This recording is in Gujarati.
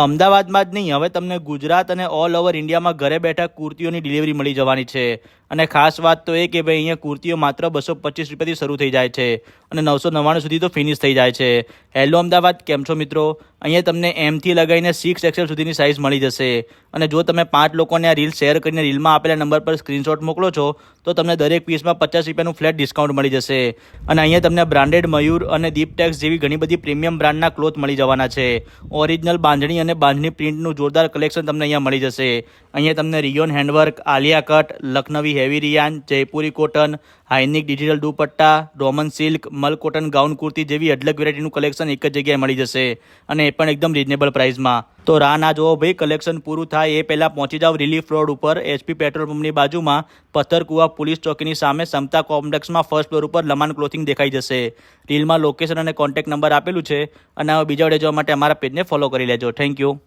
અમદાવાદમાં જ નહીં, હવે તમને ગુજરાત અને ઓલ ઓવર ઇન્ડિયામાં ઘરે બેઠા કુર્તીઓની ડિલિવરી મળી જવાની છે. અને ખાસ વાત તો એ કે ભાઈ અહીંયા કુર્તીઓ માત્ર 225 રૂપિયાથી શરૂ થઈ જાય છે અને 999 સુધી તો ફિનિશ થઈ જાય છે. હેલો અમદાવાદ, કેમ છો મિત્રો? અહીંયા તમને એમથી લગાવીને 6XL સુધીની સાઇઝ મળી જશે. અને જો તમે 5 લોકોને આ રીલ શેર કરીને રીલમાં આપેલા નંબર પર સ્ક્રીનશોટ મોકલો છો તો તમને દરેક પીસમાં 50 રૂપિયાનું ફ્લેટ ડિસ્કાઉન્ટ મળી જશે. અને અહીંયા તમને બ્રાન્ડેડ મયુર અને દીપટેક્સ જેવી ઘણી બધી પ્રીમિયમ બ્રાન્ડના ક્લોથ મળી જવાના છે. ઓરિજિનલ બાંધણી અને બાંધણી પ્રિન્ટનું જોરદાર કલેક્શન તમને અહીંયા મળી જશે. અહીંયા તમને રિયોન હેન્ડવર્ક, આલિયા કટ, લખનવી હેવી રિયાન, જયપુરી કોટન, હાઇનિક ડિજિટલ દુપટ્ટા, રોમન સિલ્ક, મલ કોટન ગાઉન કુર્તી જેવી અઢળક વેરાયટીનું કલેક્શન એક જ જગ્યાએ મળી જશે અને એ પણ એકદમ રિઝનેબલ પ્રાઇસમાં. તો રાહ ના જોવો ભાઈ, કલેક્શન પૂરું થાય એ પહેલાં પહોંચી જાઓ રિલીફ રોડ ઉપર HP પેટ્રોલ પંપની બાજુમાં પથ્થરકુવા પોલીસ ચોકીની સામે સમતા કોમ્પ્લેક્સમાં ફર્સ્ટ ફ્લોર ઉપર લમાન ક્લોથિંગ દેખાઈ જશે. રીલમાં લોકેશન અને કોન્ટેક્ટ નંબર આપેલું છે. અને હવે બીજા વિડીયો જોવા માટે અમારા પેજને ફોલો કરી લેજો. Thank you.